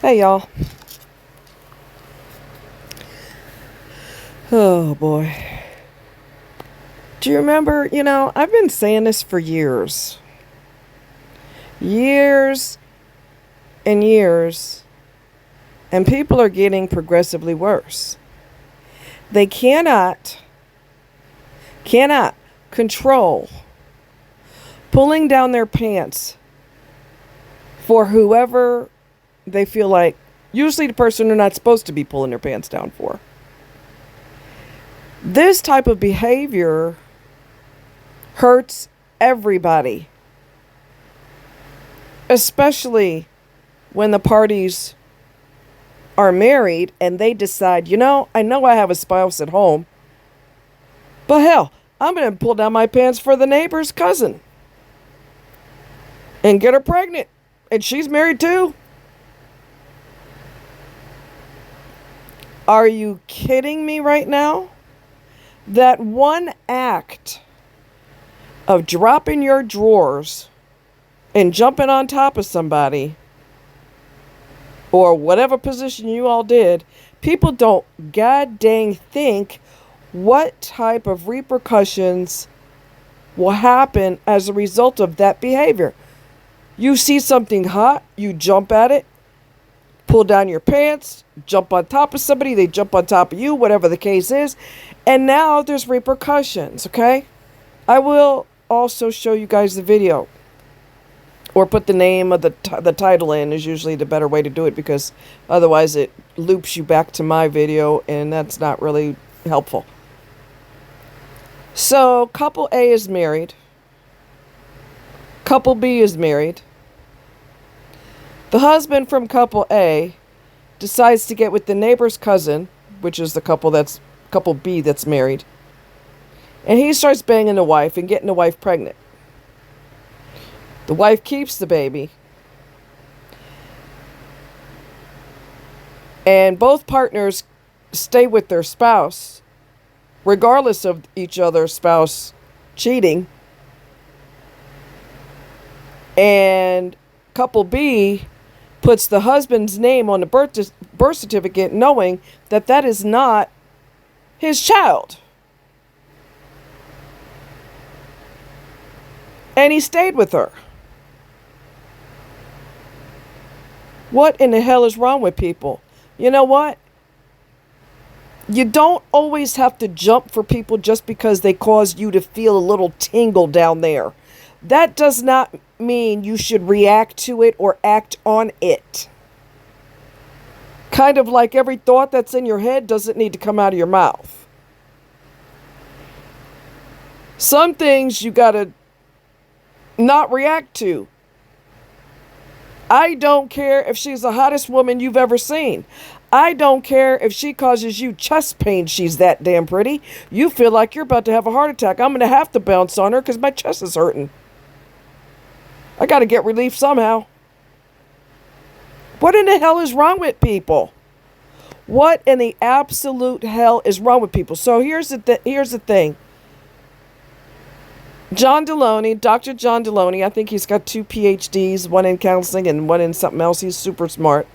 Hey, y'all. Oh, boy. Do you remember, I've been saying this for years. Years and years. And people are getting progressively worse. They cannot control pulling down their pants for whoever they feel like, usually the person they're not supposed to be pulling their pants down for. This type of behavior hurts everybody, especially when the parties are married and they decide, I know I have a spouse at home, but hell, I'm going to pull down my pants for the neighbor's cousin and get her pregnant. And she's married too. Are you kidding me right now? That one act of dropping your drawers and jumping on top of somebody, or whatever position you all did, people don't god dang think what type of repercussions will happen as a result of that behavior. You see something hot, you jump at it, pull down your pants, jump on top of somebody, they jump on top of you, whatever the case is, and now there's repercussions, okay? I will also show you guys the video, or put the name of the title in is usually the better way to do it, because otherwise it loops you back to my video, and that's not really helpful. So, couple A is married. Couple B is married. The husband from couple A decides to get with the neighbor's cousin, which is the couple B that's married. And he starts banging the wife and getting the wife pregnant. The wife keeps the baby. And both partners stay with their spouse, regardless of each other's spouse cheating. And couple B puts the husband's name on the birth certificate, knowing that that is not his child. And he stayed with her. What in the hell is wrong with people? You know what? You don't always have to jump for people just because they cause you to feel a little tingle down there. That does not mean you should react to it or act on it. Kind of like every thought that's in your head doesn't need to come out of your mouth. Some things you gotta not react to. I don't care if she's the hottest woman you've ever seen. I don't care if she causes you chest pain. She's that damn pretty. You feel like you're about to have a heart attack. I'm going to have to bounce on her because my chest is hurting. I got to get relief somehow. What in the hell is wrong with people? What in the absolute hell is wrong with people? So here's the thing. John Delony, Dr. John Delony, I think he's got 2 PhDs, one in counseling and one in something else. He's super smart.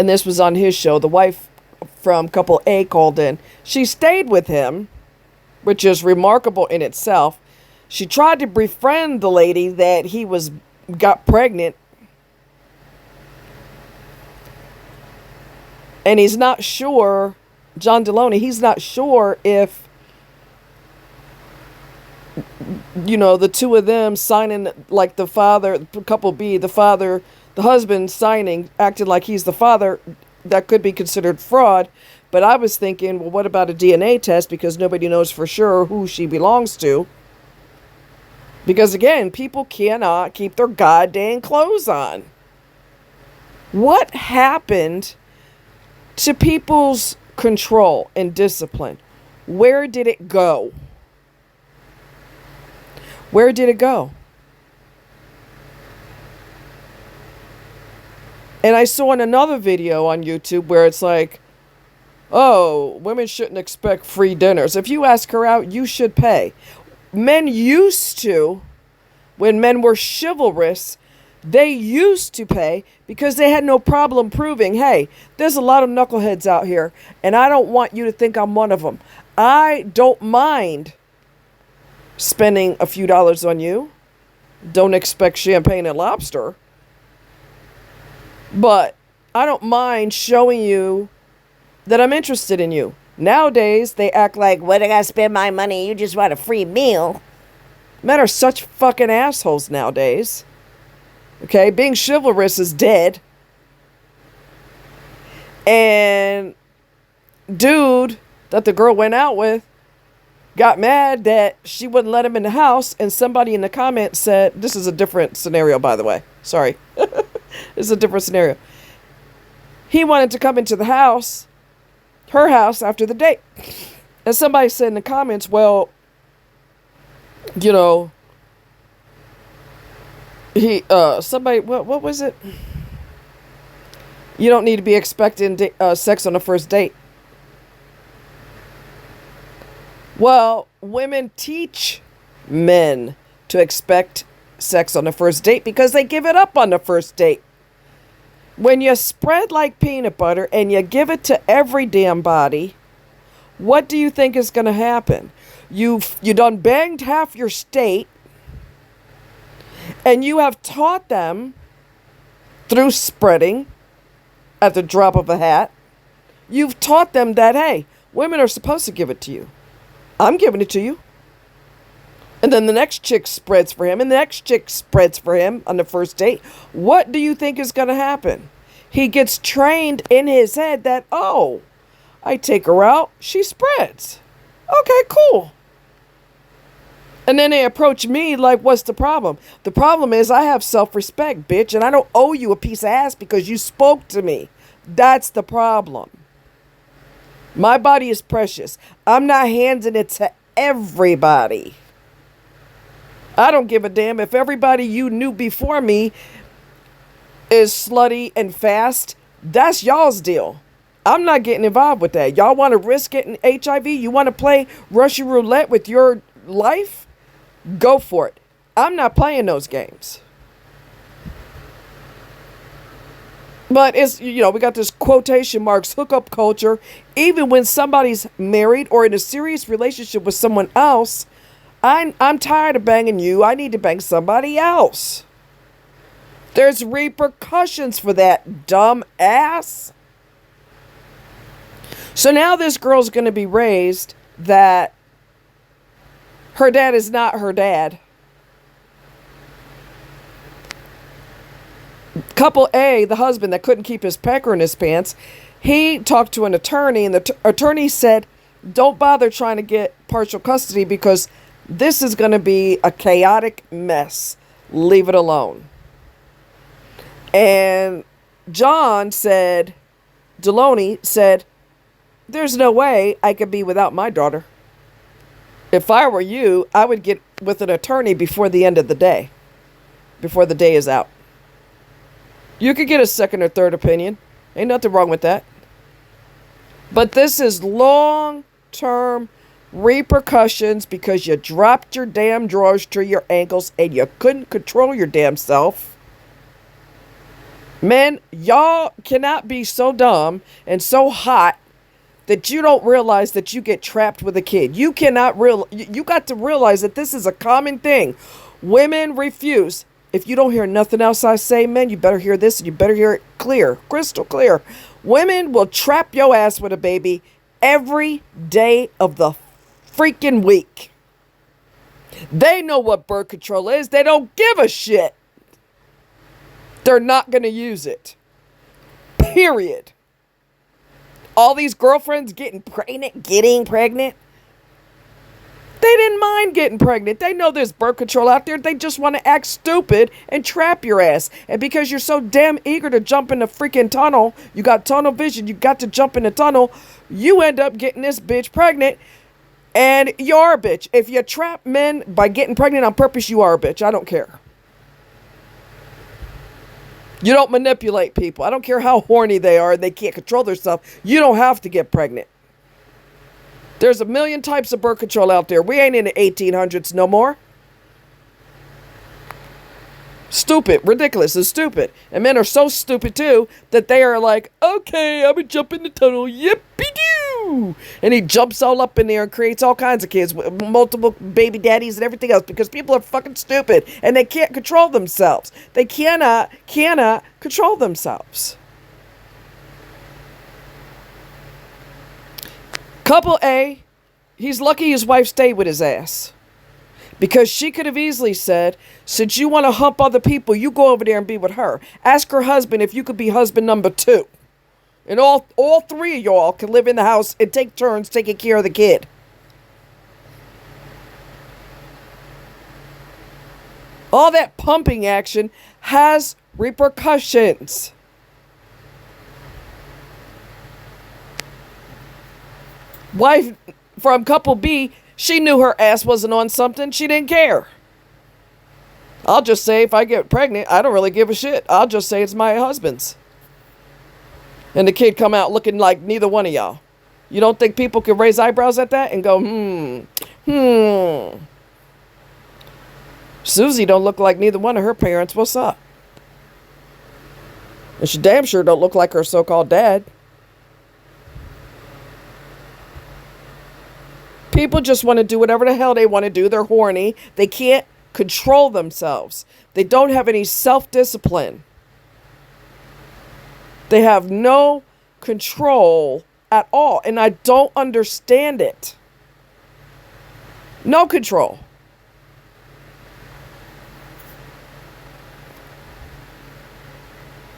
And this was on his show. The wife from couple A called in. She stayed with him, which is remarkable in itself. She tried to befriend the lady that he got pregnant. And he's not sure, John Delony, he's not sure if, the two of them signing, like the father, couple B, the father, the husband signing, acting like he's the father, that could be considered fraud. But I was thinking, well, what about a DNA test? Because nobody knows for sure who she belongs to. Because again, people cannot keep their goddamn clothes on. What happened to people's control and discipline? Where did it go? Where did it go? And I saw in another video on YouTube where it's like, oh, women shouldn't expect free dinners. If you ask her out, you should pay. Men used to, when men were chivalrous, They used to pay because they had no problem proving, hey, there's a lot of knuckleheads out here, and I don't want you to think I'm one of them. I don't mind spending a few dollars on you. Don't expect champagne and lobster. But I don't mind showing you that I'm interested in you. Nowadays, they act like, what, I gotta spend my money? You just want a free meal. Men are such fucking assholes nowadays. Okay, being chivalrous is dead. And dude that the girl went out with got mad that she wouldn't let him in the house, and somebody in the comments said, this is a different scenario, by the way. Sorry. This is a different scenario. He wanted to come into the house, her house, after the date. And somebody said in the comments, well, you know, what was it? You don't need to be expecting sex on the first date. Well, women teach men to expect sex on the first date because they give it up on the first date. When you spread like peanut butter and you give it to every damn body, what do you think is going to happen? You done banged half your state, and you have taught them through spreading at the drop of a hat. You've taught them that, hey, women are supposed to give it to you. I'm giving it to you. And then the next chick spreads for him, and the next chick spreads for him on the first date. What do you think is going to happen? He gets trained in his head that, oh, I take her out, she spreads. Okay, cool. And then they approach me like, what's the problem? The problem is I have self-respect, bitch, and I don't owe you a piece of ass because you spoke to me. That's the problem. My body is precious. I'm not handing it to everybody. I don't give a damn if everybody you knew before me is slutty and fast. That's y'all's deal. I'm not getting involved with that. Y'all want to risk getting HIV? You want to play Russian roulette with your life? Go for it. I'm not playing those games. But it's, we got this quotation marks hookup culture. Even when somebody's married or in a serious relationship with someone else, I'm tired of banging you. I need to bang somebody else. There's repercussions for that, dumb ass. So now this girl's going to be raised that her dad is not her dad. Couple A, the husband that couldn't keep his pecker in his pants, he talked to an attorney, and the attorney said, don't bother trying to get partial custody because this is going to be a chaotic mess. Leave it alone. And Delony said, there's no way I could be without my daughter. If I were you, I would get with an attorney before the end of the day, before the day is out. You could get a second or third opinion. Ain't nothing wrong with that. But this is long-term repercussions because you dropped your damn drawers to your ankles and you couldn't control your damn self. Men, y'all cannot be so dumb and so hot that you don't realize that you get trapped with a kid. You got to realize that this is a common thing. Women refuse. If you don't hear nothing else I say, men, you better hear this and you better hear it clear, crystal clear. Women will trap your ass with a baby every day of the freaking week. They know what birth control is. They don't give a shit. They're not going to use it. Period. All these girlfriends getting pregnant. They didn't mind getting pregnant. They know there's birth control out there. They just want to act stupid and trap your ass. And because you're so damn eager to jump in the freaking tunnel, you got tunnel vision, you got to jump in the tunnel, you end up getting this bitch pregnant. And you're a bitch. If you trap men by getting pregnant on purpose, you are a bitch. I don't care. You don't manipulate people. I don't care how horny they are and they can't control themselves. You don't have to get pregnant. There's a million types of birth control out there. We ain't in the 1800s no more. Stupid, ridiculous, and stupid. And men are so stupid too that they are like, okay, I'm gonna jump in the tunnel, yippee-doo! And he jumps all up in there and creates all kinds of kids with multiple baby daddies and everything else because people are fucking stupid and they can't control themselves. They cannot control themselves. Couple A, he's lucky his wife stayed with his ass. Because she could have easily said, since you want to hump other people, you go over there and be with her. Ask her husband if you could be husband number 2. And all 3 of y'all can live in the house and take turns taking care of the kid. All that pumping action has repercussions. Wife from couple B, she knew her ass wasn't on something. She didn't care. I'll just say if I get pregnant, I don't really give a shit. I'll just say it's my husband's. And the kid come out looking like neither one of y'all. You don't think people can raise eyebrows at that and go, Susie don't look like neither one of her parents. What's up? And she damn sure don't look like her so-called dad. People just want to do whatever the hell they want to do. They're horny. They can't control themselves. They don't have any self-discipline. They have no control at all. And I don't understand it. No control.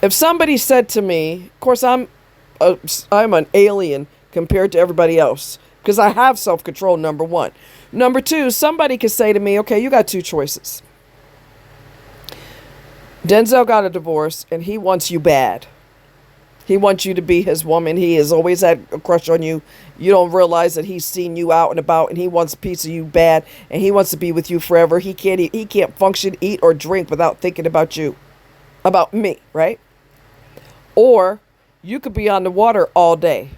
If somebody said to me, of course I'm an alien compared to everybody else. Because I have self-control, number 1. Number 2, somebody could say to me, okay, you got 2 choices. Denzel got a divorce and he wants you bad. He wants you to be his woman. He has always had a crush on you. You don't realize that he's seen you out and about and he wants a piece of you bad and he wants to be with you forever. He can't function, eat, or drink without thinking about you. About me, right? Or you could be on the water all day.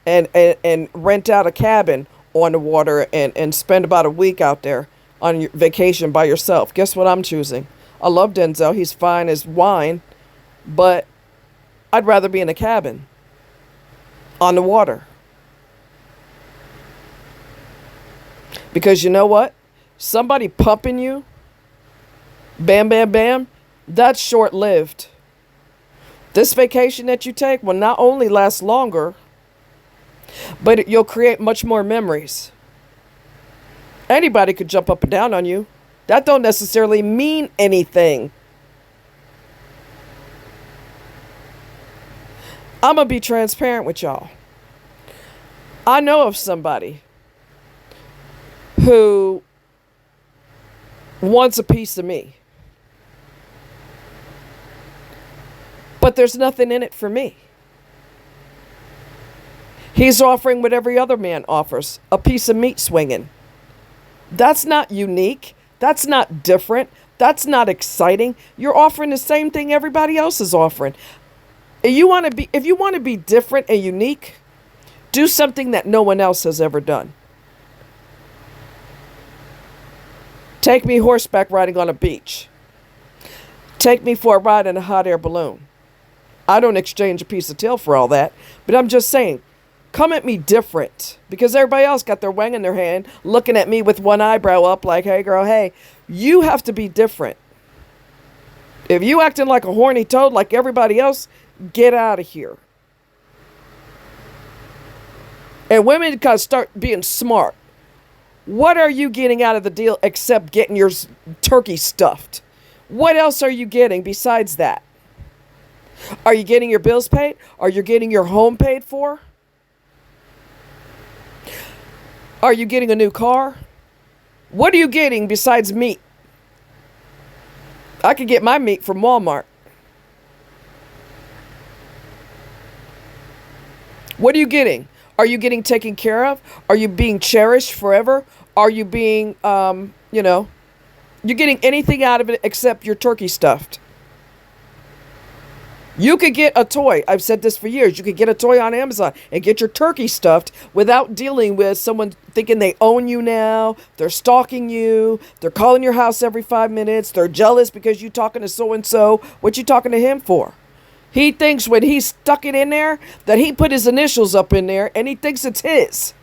And rent out a cabin on the water and spend about a week out there on your vacation by yourself. Guess what I'm choosing? I love Denzel. He's fine as wine, but I'd rather be in a cabin on the water. Because you know what? Somebody pumping you, bam, bam, bam, that's short-lived. This vacation that you take will not only last longer, but you'll create much more memories. Anybody could jump up and down on you. That don't necessarily mean anything. I'm going to be transparent with y'all. I know of somebody who wants a piece of me. But there's nothing in it for me. He's offering what every other man offers, a piece of meat swinging. That's not unique. That's not different. That's not exciting. You're offering the same thing everybody else is offering. If you want to be different and unique, do something that no one else has ever done. Take me horseback riding on a beach. Take me for a ride in a hot air balloon. I don't exchange a piece of tail for all that, but I'm just saying, come at me different, because everybody else got their wang in their hand looking at me with one eyebrow up like, hey girl, hey. You have to be different. If you acting like a horny toad like everybody else, get out of here. And women gotta start being smart. What are you getting out of the deal except getting your turkey stuffed? What else are you getting besides that? Are you getting your bills paid? Are you getting your home paid for? Are you getting a new car? What are you getting besides meat? I could get my meat from Walmart. What are you getting? Are you getting taken care of? Are you being cherished forever? Are you being, you're getting anything out of it except your turkey stuffed? You could get a toy. I've said this for years. You could get a toy on Amazon and get your turkey stuffed without dealing with someone thinking they own you now. They're stalking you. They're calling your house every 5 minutes. They're jealous because you talking to so-and-so. What you talking to him for? He thinks when he stuck it in there that he put his initials up in there and he thinks it's his.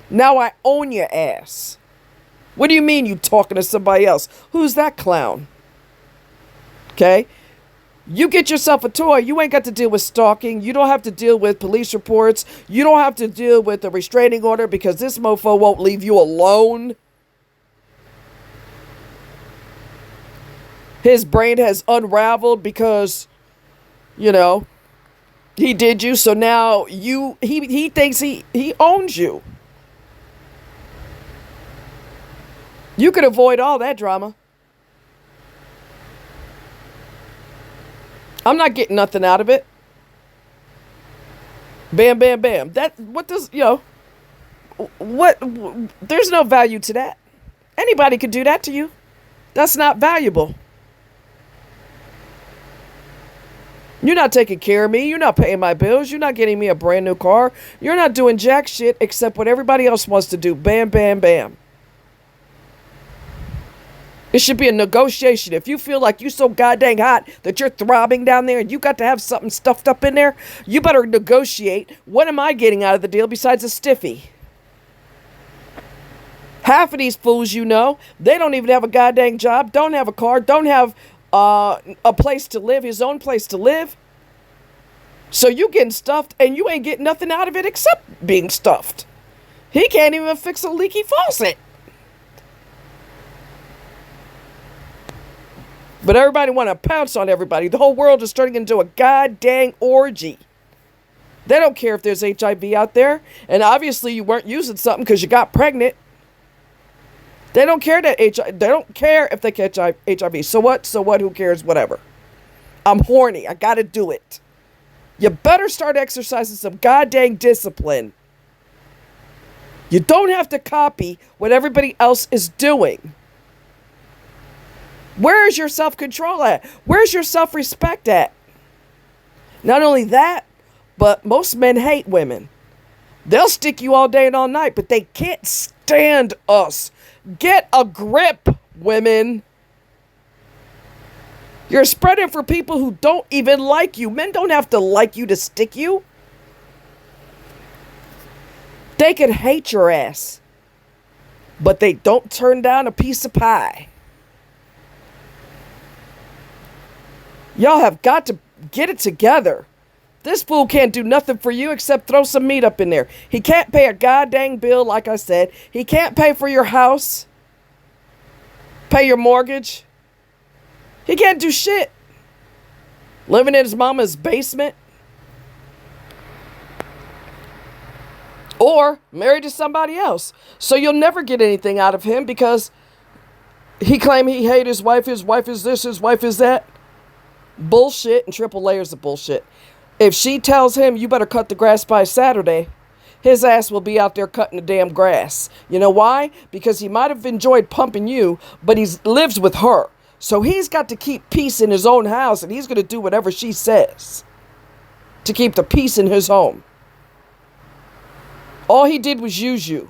Now I own your ass. What do you mean you talking to somebody else? Who's that clown? Okay? You get yourself a toy, you ain't got to deal with stalking. You don't have to deal with police reports. You don't have to deal with a restraining order because this mofo won't leave you alone. His brain has unraveled because, you know, he did you. So now he thinks he owns you. You could avoid all that drama. I'm not getting nothing out of it. Bam, bam, bam. There's no value to that. Anybody could do that to you. That's not valuable. You're not taking care of me. You're not paying my bills. You're not getting me a brand new car. You're not doing jack shit except what everybody else wants to do. Bam, bam, bam. It should be a negotiation. If you feel like you're so goddamn hot that you're throbbing down there and you got to have something stuffed up in there, you better negotiate. What am I getting out of the deal besides a stiffy? Half of these fools, they don't even have a goddamn job, don't have a car, don't have a place to live, his own place to live. So you getting stuffed and you ain't getting nothing out of it except being stuffed. He can't even fix a leaky faucet. But everybody want to pounce on everybody. The whole world is turning into a goddamn orgy. They don't care if there's HIV out there. And obviously you weren't using something because you got pregnant. They don't care they don't care if they catch HIV. So what? So what? Who cares? Whatever. I'm horny. I got to do it. You better start exercising some goddamn discipline. You don't have to copy what everybody else is doing. Where is your self-control at? Where's your self-respect at? Not only that, but most men hate women. They'll stick you all day and all night, but they can't stand us. Get a grip, women. You're spreading for people who don't even like you. Men don't have to like you to stick you. They could hate your ass, but they don't turn down a piece of pie. Y'all have got to get it together. This fool can't do nothing for you except throw some meat up in there. He can't pay a goddamn bill, like I said. He can't pay for your house. Pay your mortgage. He can't do shit. Living in his mama's basement. Or married to somebody else. So you'll never get anything out of him because he claimed he hated his wife is this, his wife is that. Bullshit and triple layers of bullshit. If she tells him you better cut the grass by Saturday, his ass will be out there cutting the damn grass. You know why? Because he might have enjoyed pumping you, but he lives with her. So he's got to keep peace in his own house, and he's going to do whatever she says to keep the peace in his home. All he did was use you.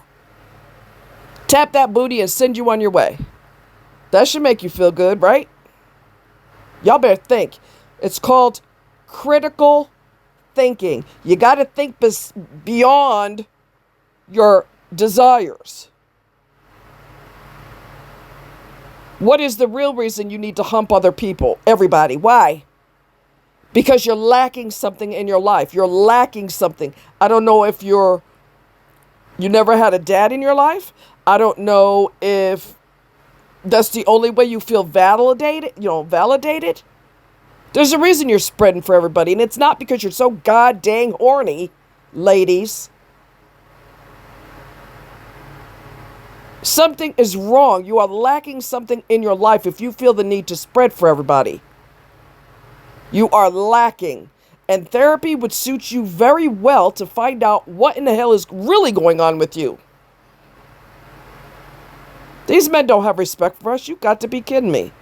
Tap that booty and send you on your way. That should make you feel good, right? Y'all better think. It's called critical thinking. You got to think beyond your desires. What is the real reason you need to hump other people? Everybody. Why? Because you're lacking something in your life. You're lacking something. I don't know if you never had a dad in your life. I don't know if that's the only way you feel validated. There's a reason you're spreading for everybody, and it's not because you're so goddamn horny, ladies. Something is wrong. You are lacking something in your life if you feel the need to spread for everybody. You are lacking. And therapy would suit you very well to find out what in the hell is really going on with you. These men don't have respect for us. You got to be kidding me.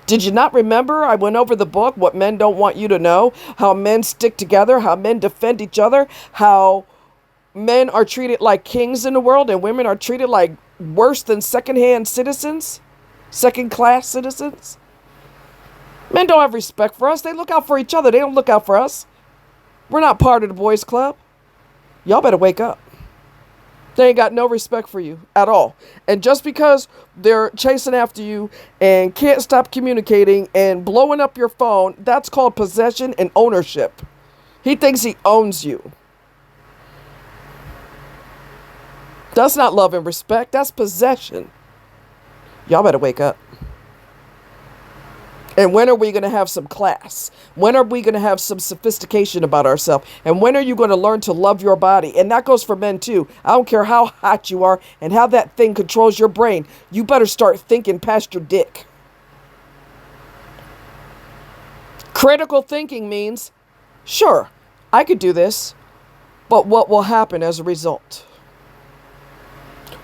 Did you not remember I went over the book, What Men Don't Want You to Know? How men stick together, how men defend each other, how men are treated like kings in the world and women are treated like worse than second-hand citizens, second-class citizens. Men don't have respect for us. They look out for each other. They don't look out for us. We're not part of the boys' club. Y'all better wake up. They ain't got no respect for you at all. And just because they're chasing after you and can't stop communicating and blowing up your phone, that's called possession and ownership. He thinks he owns you. That's not love and respect. That's possession. Y'all better wake up. And when are we going to have some class? When are we going to have some sophistication about ourselves? And when are you going to learn to love your body? And that goes for men too. I don't care how hot you are and how that thing controls your brain. You better start thinking past your dick. Critical thinking means, sure, I could do this, but what will happen as a result?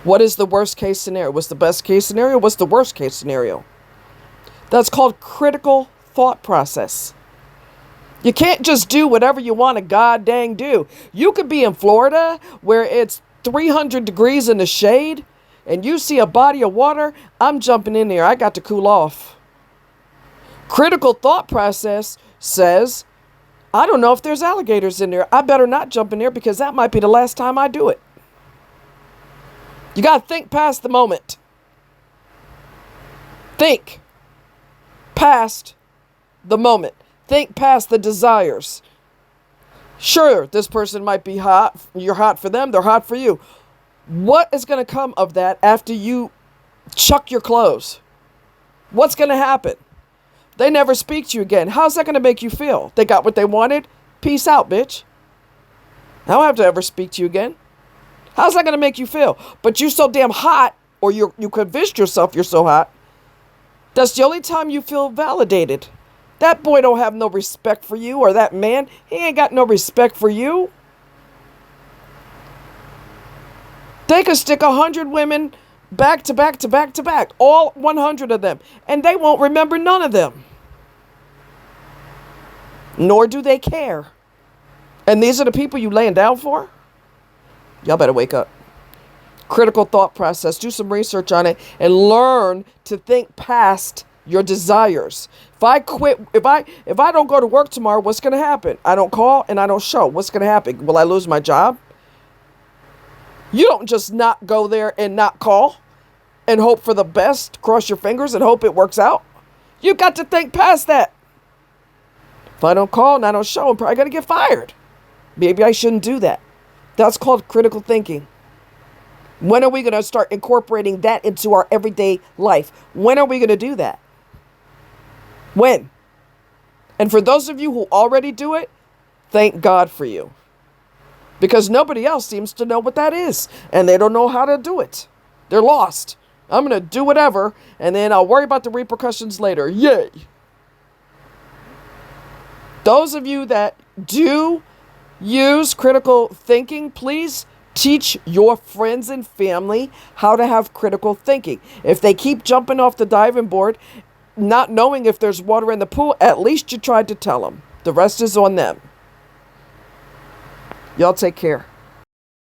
What is the worst case scenario? What's the best case scenario? What's the worst case scenario? That's called critical thought process. You can't just do whatever you want to god dang do. You could be in Florida where it's 300 degrees in the shade and you see a body of water. I'm jumping in there. I got to cool off. Critical thought process says, I don't know if there's alligators in there. I better not jump in there because that might be the last time I do it. You got to think past the moment. Think past the moment. Think past the desires. Sure, this person might be hot. You're hot for them. They're hot for you. What is going to come of that after you chuck your clothes? What's going to happen? They never speak to you again. How's that going to make you feel? They got what they wanted? Peace out, bitch. I don't have to ever speak to you again. How's that going to make you feel? But you're so damn hot, or you convinced yourself you're so hot. That's the only time you feel validated. That boy don't have no respect for you, or that man, he ain't got no respect for you. They could stick 100 women back to back to back to back, all 100 of them, and they won't remember none of them. Nor do they care. And these are the people you laying down for? Y'all better wake up. Critical thought process. Do some research on it and learn to think past your desires. If I quit, if I don't go to work tomorrow, what's going to happen? I don't call and I don't show. What's going to happen? Will I lose my job? You don't just not go there and not call and hope for the best, cross your fingers and hope it works out. You got to think past that. If I don't call and I don't show, I'm probably going to get fired. Maybe I shouldn't do that. That's called critical thinking. When are we going to start incorporating that into our everyday life? When are we going to do that? When? And for those of you who already do it, thank God for you. Because nobody else seems to know what that is. And they don't know how to do it. They're lost. I'm going to do whatever, and then I'll worry about the repercussions later. Yay! Those of you that do use critical thinking, please teach your friends and family how to have critical thinking. If they keep jumping off the diving board, not knowing if there's water in the pool, at least you tried to tell them. The rest is on them. Y'all take care.